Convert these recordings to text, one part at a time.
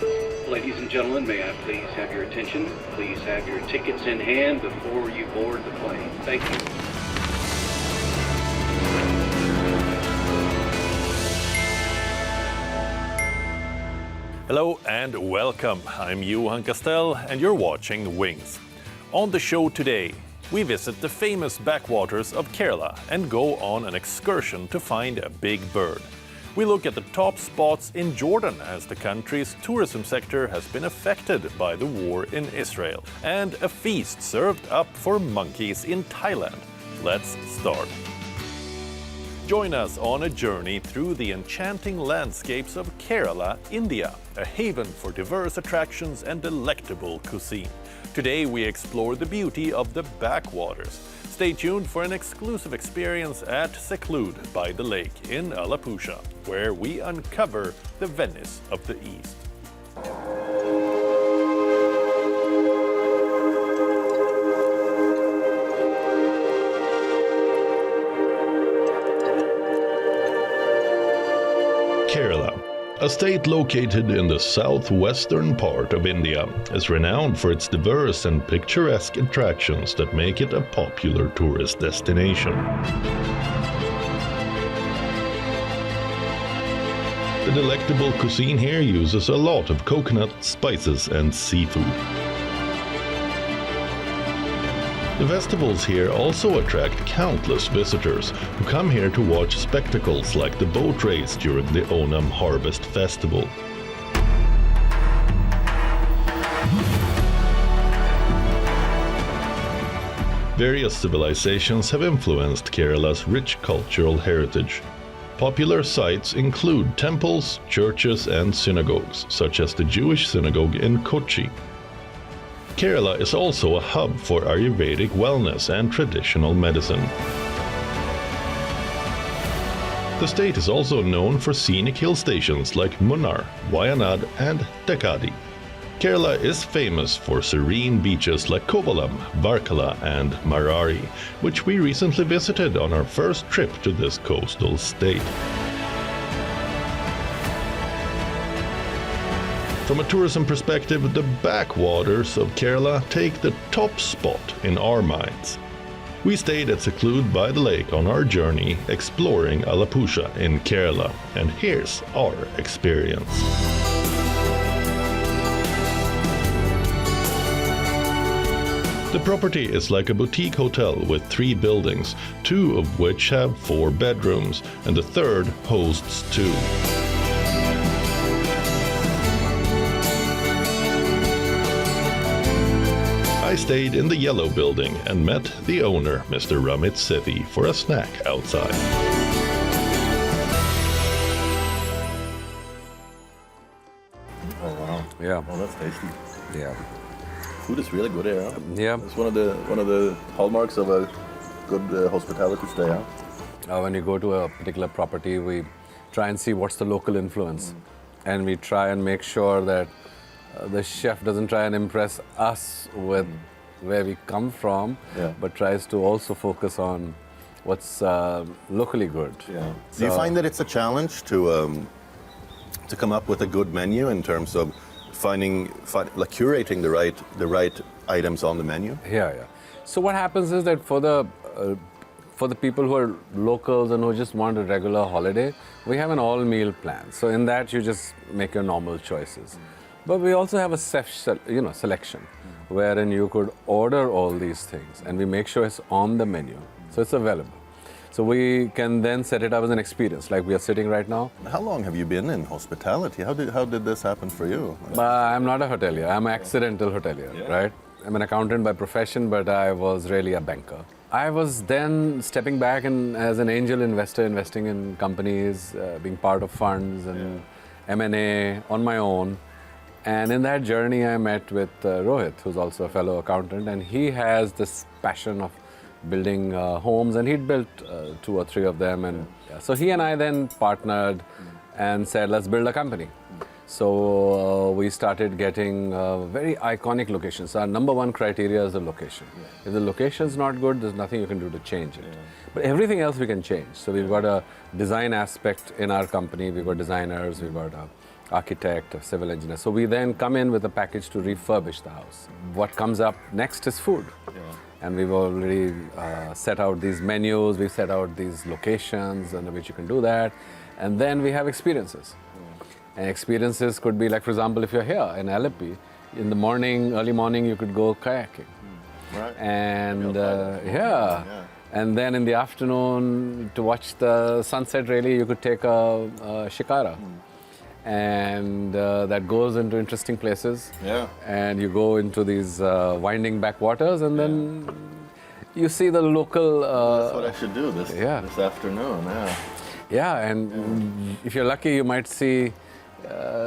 Ladies and gentlemen, may I please have your attention? Please have your tickets in hand before you board the plane. Thank you. Hello and welcome. I'm Johan Castell and you're watching Wings. On the show today, we visit the famous backwaters of Kerala and go on an excursion to find a big bird. We look at the top spots in Jordan as the country's tourism sector has been affected by the war in Israel, and a feast served up for monkeys in Thailand. Let's start. Join us on a journey through the enchanting landscapes of Kerala, India, a haven for diverse attractions and delectable cuisine. Today we explore the beauty of the backwaters. Stay tuned for an exclusive experience at Seclude by the lake in Alapusha, where we uncover the Venice of the East. Kerala, a state located in the southwestern part of India, is renowned for its diverse and picturesque attractions that make it a popular tourist destination. The delectable cuisine here uses a lot of coconut, spices and seafood. The festivals here also attract countless visitors who come here to watch spectacles like the boat race during the Onam Harvest Festival. Various civilizations have influenced Kerala's rich cultural heritage. Popular sites include temples, churches and synagogues, such as the Jewish synagogue in Kochi. Kerala is also a hub for Ayurvedic wellness and traditional medicine. The state is also known for scenic hill stations like Munnar, Wayanad and Tekadi. Kerala is famous for serene beaches like Kovalam, Varkala and Marari, which we recently visited on our first trip to this coastal state. From a tourism perspective, the backwaters of Kerala take the top spot in our minds. We stayed at Seclude by the lake on our journey exploring Alapusha in Kerala, and here's our experience. The property is like a boutique hotel with 3 buildings, 2 of which have 4 bedrooms, and the third hosts 2. I stayed in the yellow building and met the owner, Mr. Ramit Sethi, for a snack outside. Oh wow! Yeah. Oh, that's tasty. Yeah. Food is really good here. Huh? Yeah. It's one of the hallmarks of a good hospitality stay. Huh? When you go to a particular property, we try and see what's the local influence, and we try and make sure that the chef doesn't try and impress us with where we come from, but tries to also focus on what's locally good. Yeah. Do you find that it's a challenge to come up with a good menu in terms of curating the right items on the menu? Yeah. So what happens is that for the people who are locals and who just want a regular holiday, we have an all-meal plan. So in that, you just make your normal choices. But we also have a selection, wherein you could order all these things, and we make sure it's on the menu, so it's available. So we can then set it up as an experience, like we are sitting right now. How long have you been in hospitality? How did this happen for you? I'm not a hotelier. I'm an accidental hotelier, right? I'm an accountant by profession, but I was really a banker. I was then stepping back and as an angel investor, investing in companies, being part of funds and M&A on my own. And in that journey, I met with Rohit, who's also a fellow accountant, and he has this passion of building homes, and he'd built 2 or 3 of them. And so he and I then partnered and said, let's build a company. So we started getting very iconic locations. Our number 1 criteria is the location. If the location's not good, there's nothing you can do to change it. But everything else we can change. So we've got a design aspect in our company. We've got designers, we've got architect, a civil engineer. So we then come in with a package to refurbish the house. What comes up next is food. And we've already set out these menus, we've set out these locations under which you can do that. And then we have experiences. And experiences could be like, for example, if you're here in Aleppo, in the morning, early morning, you could go kayaking. Right. And and then in the afternoon, to watch the sunset, really, you could take a shikara. And that goes into interesting places. Yeah. And you go into these winding backwaters, and then you see the local. That's what I should do this afternoon. Yeah. Yeah, and if you're lucky, you might see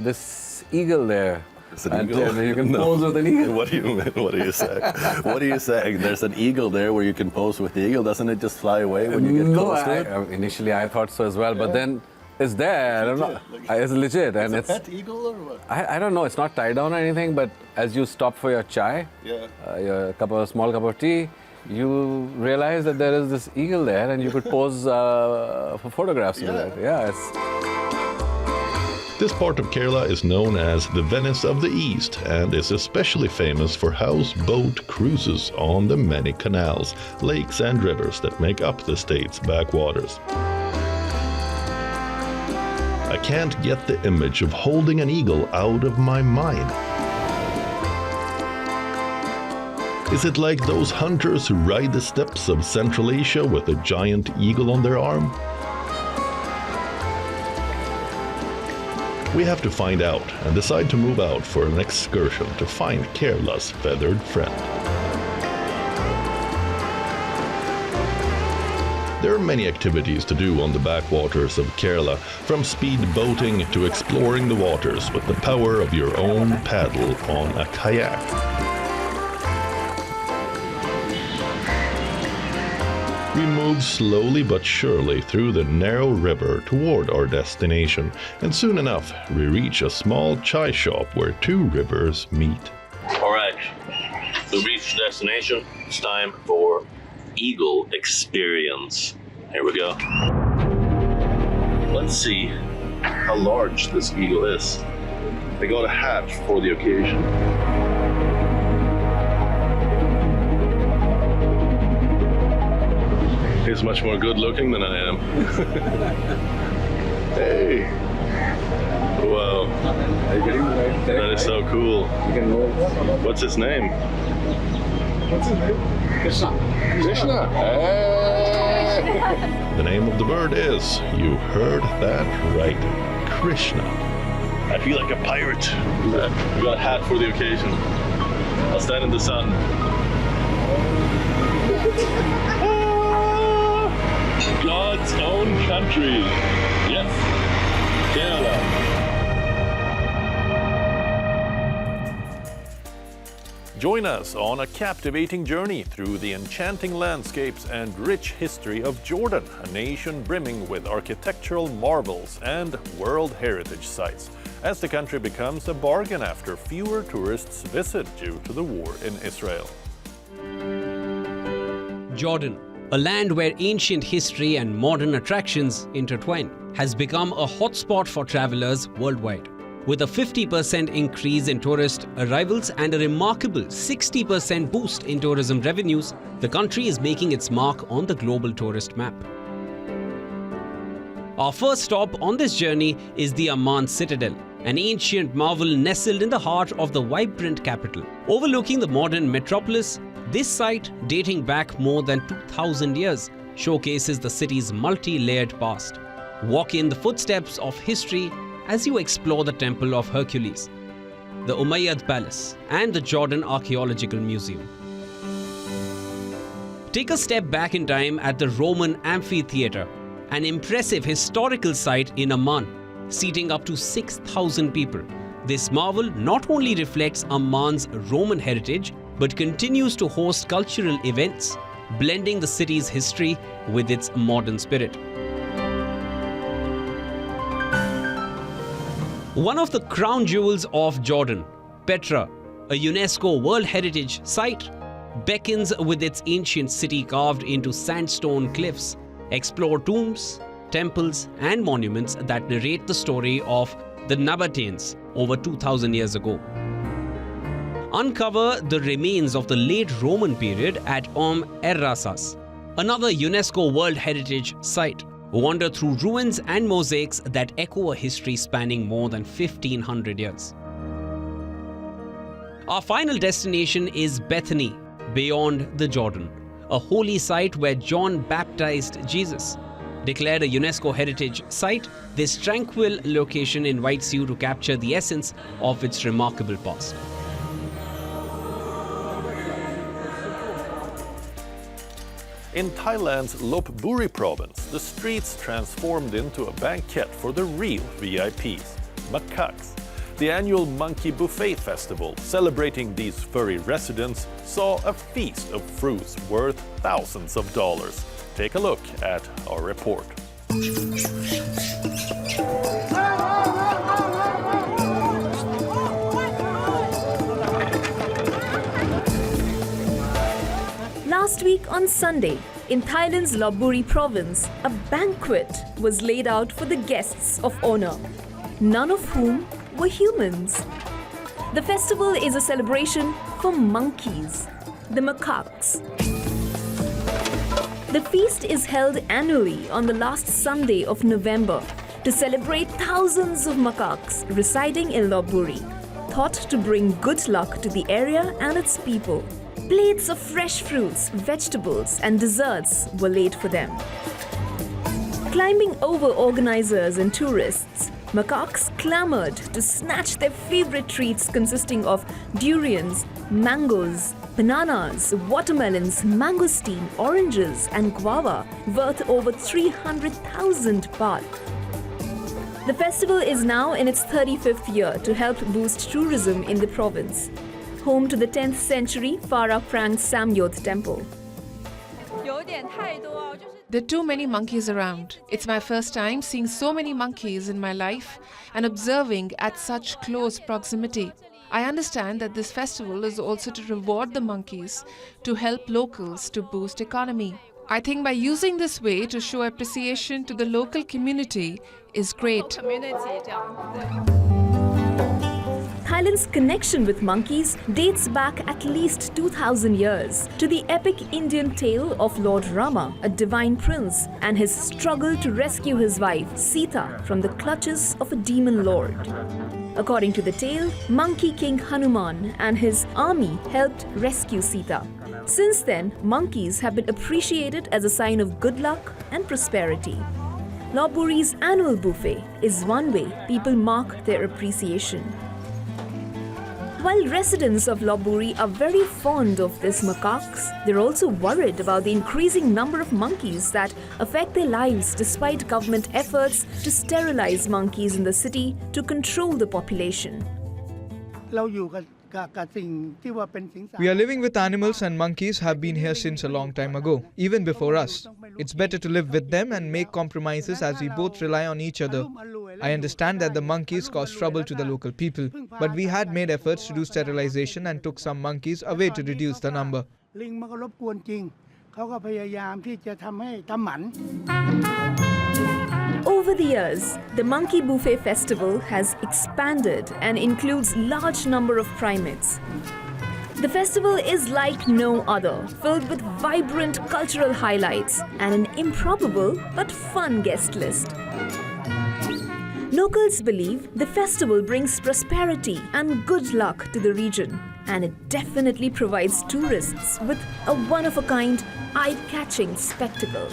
this eagle there. It's an eagle? And you can pose with an eagle. What do you mean? What are you saying? What are you saying? There's an eagle there where you can pose with the eagle. Doesn't it just fly away when you get close to it? Initially I thought so as well, but then it's there. I don't know. It's legit. And it's a pet eagle or what? I don't know. It's not tied down or anything, but as you stop for your chai, your small cup of tea, you realize that there is this eagle there and you could pose for photographs with it. Yeah, This part of Kerala is known as the Venice of the East and is especially famous for houseboat cruises on the many canals, lakes and rivers that make up the state's backwaters. I can't get the image of holding an eagle out of my mind. Is it like those hunters who ride the steppes of Central Asia with a giant eagle on their arm? We have to find out and decide to move out for an excursion to find Kerala's feathered friend. There are many activities to do on the backwaters of Kerala, from speed boating to exploring the waters with the power of your own paddle on a kayak. We move slowly but surely through the narrow river toward our destination, and soon enough we reach a small chai shop where two rivers meet. All right, we reached the destination. It's time for Eagle Experience. Here we go. Let's see how large this eagle is. They got a hat for the occasion. He's much more good looking than I am. Hey! Wow. That is so cool. What's his name? Krishna. Hey! The name of the bird is, you heard that right, Krishna. I feel like a pirate. We got a hat for the occasion. I'll stand in the sun. God's own country. Yes, Kerala. Join us on a captivating journey through the enchanting landscapes and rich history of Jordan, a nation brimming with architectural marvels and World Heritage sites, as the country becomes a bargain after fewer tourists visit due to the war in Israel. Jordan, a land where ancient history and modern attractions intertwine, has become a hotspot for travelers worldwide. With a 50% increase in tourist arrivals and a remarkable 60% boost in tourism revenues, the country is making its mark on the global tourist map. Our first stop on this journey is the Amman Citadel, an ancient marvel nestled in the heart of the vibrant capital. Overlooking the modern metropolis, this site, dating back more than 2,000 years, showcases the city's multi-layered past. Walk in the footsteps of history as you explore the Temple of Hercules, the Umayyad Palace, and the Jordan Archaeological Museum. Take a step back in time at the Roman Amphitheatre, an impressive historical site in Amman, seating up to 6,000 people. This marvel not only reflects Amman's Roman heritage, but continues to host cultural events, blending the city's history with its modern spirit. One of the crown jewels of Jordan, Petra, a UNESCO World Heritage Site, beckons with its ancient city carved into sandstone cliffs. Explore tombs, temples, and monuments that narrate the story of the Nabateans, over 2000 years ago. Uncover the remains of the late Roman period at Errasas, another UNESCO World Heritage Site. Wander through ruins and mosaics that echo a history spanning more than 1500 years. Our final destination is Bethany, beyond the Jordan, a holy site where John baptized Jesus. Declared a UNESCO Heritage Site, this tranquil location invites you to capture the essence of its remarkable past. In Thailand's Lopburi province, the streets transformed into a banquet for the real VIPs, macaques. The annual Monkey Buffet Festival, celebrating these furry residents, saw a feast of fruits worth thousands of dollars. Take a look at our report. Last week on Sunday, in Thailand's Lopburi province, a banquet was laid out for the guests of honor, none of whom were humans. The festival is a celebration for monkeys, the macaques. The feast is held annually on the last Sunday of November to celebrate thousands of macaques residing in Lopburi, thought to bring good luck to the area and its people. Plates of fresh fruits, vegetables, and desserts were laid for them. Climbing over organizers and tourists, macaques clamored to snatch their favorite treats consisting of durians, mangoes, bananas, watermelons, mangosteen, oranges, and guava, worth over 300,000 baht. The festival is now in its 35th year to help boost tourism in the province, home to the 10th century Phara Prang Samyot temple. There are too many monkeys around. It's my first time seeing so many monkeys in my life and observing at such close proximity. I understand that this festival is also to reward the monkeys, to help locals to boost economy. I think by using this way to show appreciation to the local community is great. Thailand's connection with monkeys dates back at least 2000 years to the epic Indian tale of Lord Rama, a divine prince, and his struggle to rescue his wife Sita from the clutches of a demon lord. According to the tale, Monkey King Hanuman and his army helped rescue Sita. Since then, monkeys have been appreciated as a sign of good luck and prosperity. Lopburi's annual buffet is one way people mark their appreciation. While residents of Lopburi are very fond of these macaques, they're also worried about the increasing number of monkeys that affect their lives despite government efforts to sterilize monkeys in the city to control the population. We are living with animals, and monkeys have been here since a long time ago, even before us. It's better to live with them and make compromises as we both rely on each other. I understand that the monkeys cause trouble to the local people, but we had made efforts to do sterilization and took some monkeys away to reduce the number. Over the years, the Monkey Buffet Festival has expanded and includes large number of primates. The festival is like no other, filled with vibrant cultural highlights and an improbable but fun guest list. Locals believe the festival brings prosperity and good luck to the region, and it definitely provides tourists with a one-of-a-kind, eye-catching spectacle.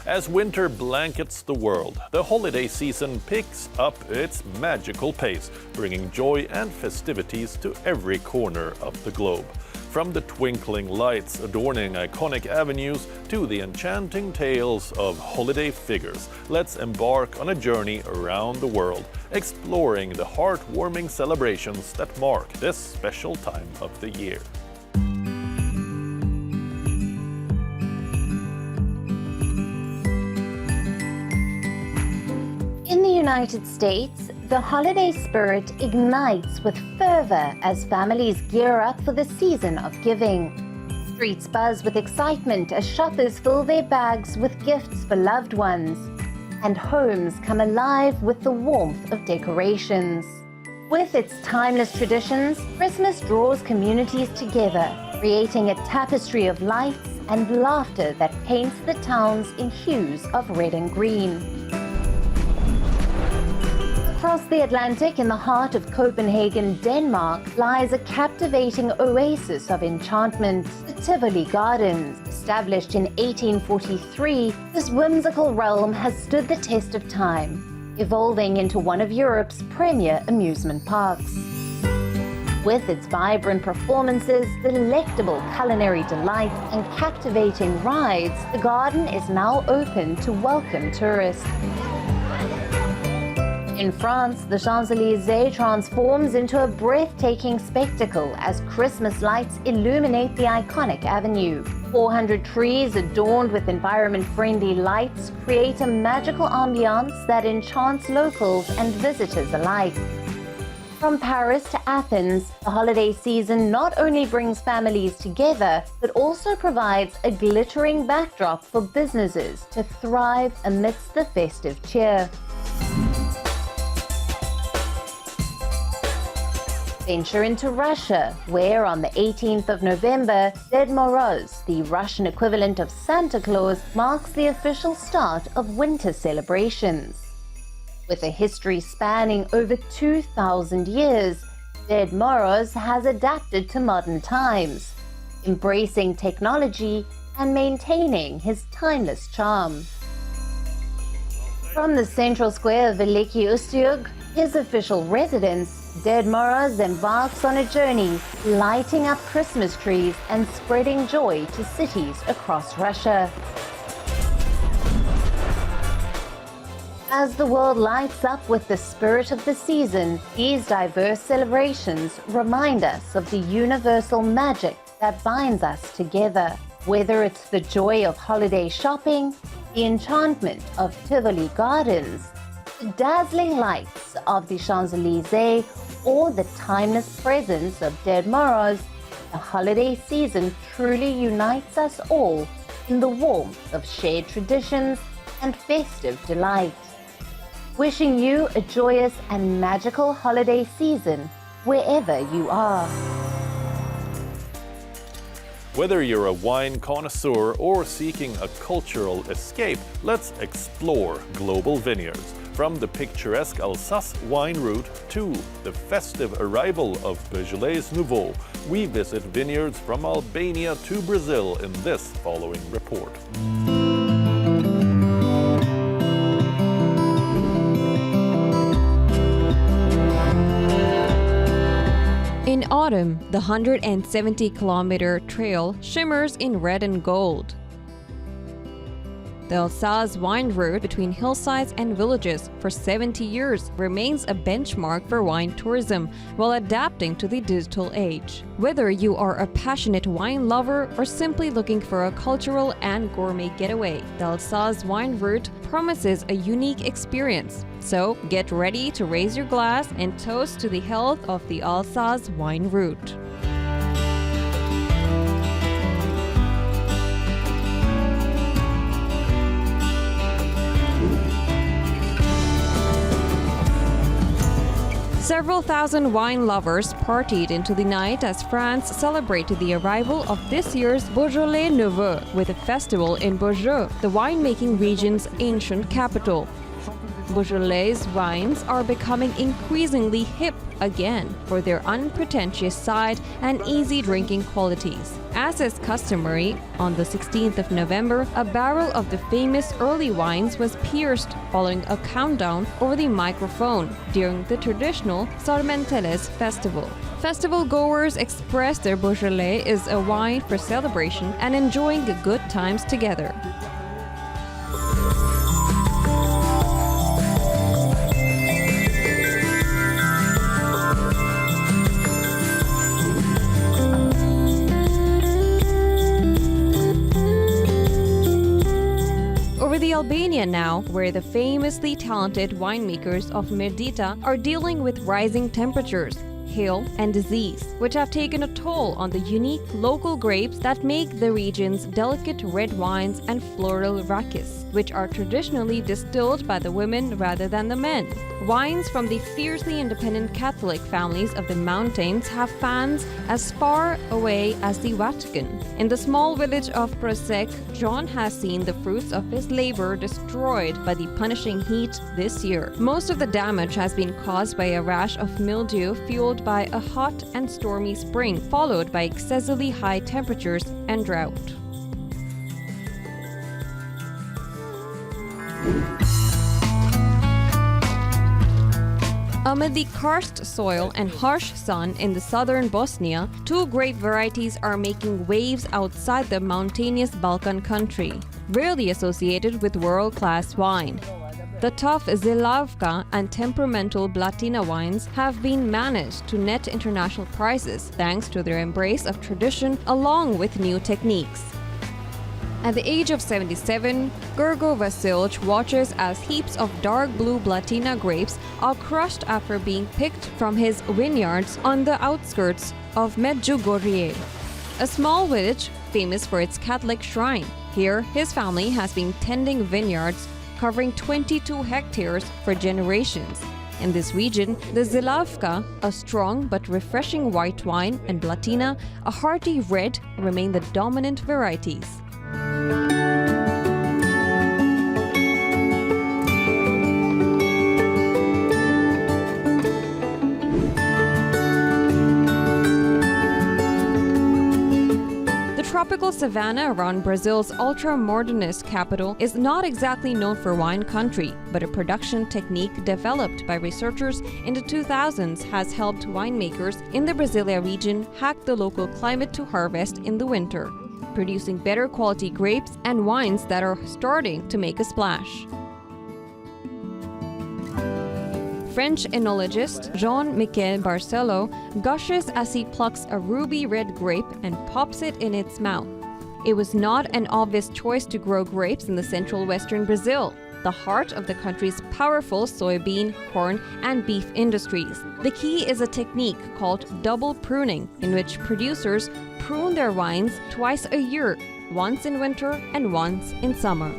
As winter blankets the world, the holiday season picks up its magical pace, bringing joy and festivities to every corner of the globe. From the twinkling lights adorning iconic avenues to the enchanting tales of holiday figures, let's embark on a journey around the world, exploring the heartwarming celebrations that mark this special time of the year. In the United States, the holiday spirit ignites with fervor as families gear up for the season of giving. Streets buzz with excitement as shoppers fill their bags with gifts for loved ones, and homes come alive with the warmth of decorations. With its timeless traditions, Christmas draws communities together, creating a tapestry of lights and laughter that paints the towns in hues of red and green. Across the Atlantic, in the heart of Copenhagen, Denmark, lies a captivating oasis of enchantment, the Tivoli Gardens. Established in 1843, this whimsical realm has stood the test of time, evolving into one of Europe's premier amusement parks. With its vibrant performances, delectable culinary delights, and captivating rides, the garden is now open to welcome tourists. In France, the Champs-Élysées transforms into a breathtaking spectacle as Christmas lights illuminate the iconic avenue. 400 trees adorned with environment-friendly lights create a magical ambiance that enchants locals and visitors alike. From Paris to Athens, the holiday season not only brings families together, but also provides a glittering backdrop for businesses to thrive amidst the festive cheer. Venture into Russia, where on the 18th of November, Ded Moroz, the Russian equivalent of Santa Claus, marks the official start of winter celebrations. With a history spanning over 2,000 years, Ded Moroz has adapted to modern times, embracing technology and maintaining his timeless charm. From the central square of Veliki Ustyug, his official residence, Ded Moroz embarks on a journey, lighting up Christmas trees and spreading joy to cities across Russia. As the world lights up with the spirit of the season, these diverse celebrations remind us of the universal magic that binds us together. Whether it's the joy of holiday shopping, the enchantment of Tivoli Gardens, the dazzling lights of the Champs-Élysées, or the timeless presence of Ded Moroz, the holiday season truly unites us all in the warmth of shared traditions and festive delight. Wishing you a joyous and magical holiday season wherever you are. Whether you're a wine connoisseur or seeking a cultural escape, let's explore global vineyards. From the picturesque Alsace wine route to the festive arrival of Beaujolais Nouveau, we visit vineyards from Albania to Brazil in this following report. In autumn, the 170-kilometer trail shimmers in red and gold. The Alsace wine route between hillsides and villages for 70 years remains a benchmark for wine tourism while adapting to the digital age. Whether you are a passionate wine lover or simply looking for a cultural and gourmet getaway, the Alsace wine route promises a unique experience. So get ready to raise your glass and toast to the health of the Alsace wine route. Several thousand wine lovers partied into the night as France celebrated the arrival of this year's Beaujolais Nouveau with a festival in Beaujeu, the winemaking region's ancient capital. Beaujolais wines are becoming increasingly hip again for their unpretentious side and easy drinking qualities. As is customary, on the 16th of November, a barrel of the famous early wines was pierced following a countdown over the microphone during the traditional Sarmenteles festival. Festival goers expressed their Beaujolais is a wine for celebration and enjoying good times together. Over the Albania now, where the famously talented winemakers of Merdita are dealing with rising temperatures. hail, and disease, which have taken a toll on the unique local grapes that make the region's delicate red wines and floral rakis, which are traditionally distilled by the women rather than the men. Wines from the fiercely independent Catholic families of the mountains have fans as far away as the Vatican. In the small village of Picturesque, John has seen the fruits of his labor destroyed by the punishing heat this year. Most of the damage has been caused by a rash of mildew fueled by a hot and stormy spring, followed by excessively high temperatures and drought. Amid the karst soil and harsh sun in the southern Bosnia, two grape varieties are making waves outside the mountainous Balkan country, rarely associated with world-class wine. The tough Zilavka and temperamental Blatina wines have been managed to net international prices thanks to their embrace of tradition along with new techniques. At the age of 77, Gergo Vasilj watches as heaps of dark blue Blatina grapes are crushed after being picked from his vineyards on the outskirts of Medjugorje, a small village famous for its Catholic shrine. Here, his family has been tending vineyards covering 22 hectares for generations. In this region, the Zilavka, a strong but refreshing white wine, and Blatina, a hearty red, remain the dominant varieties. The tropical savanna around Brazil's ultra-modernist capital is not exactly known for wine country, but a production technique developed by researchers in the 2000s has helped winemakers in the Brasilia region hack the local climate to harvest in the winter, producing better quality grapes and wines that are starting to make a splash. French enologist Jean-Michel Barcelo gushes as he plucks a ruby red grape and pops it in its mouth. It was not an obvious choice to grow grapes in the central western Brazil, the heart of the country's powerful soybean, corn, and beef industries. The key is a technique called double pruning, in which producers prune their wines twice a year, once in winter and once in summer.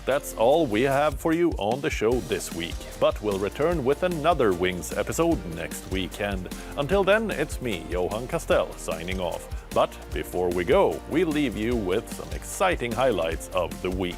That's all we have for you on the show this week, but we'll return with another Wings episode next weekend. Until then, it's me, Johan Castell, signing off. But before we go, we'll leave you with some exciting highlights of the week.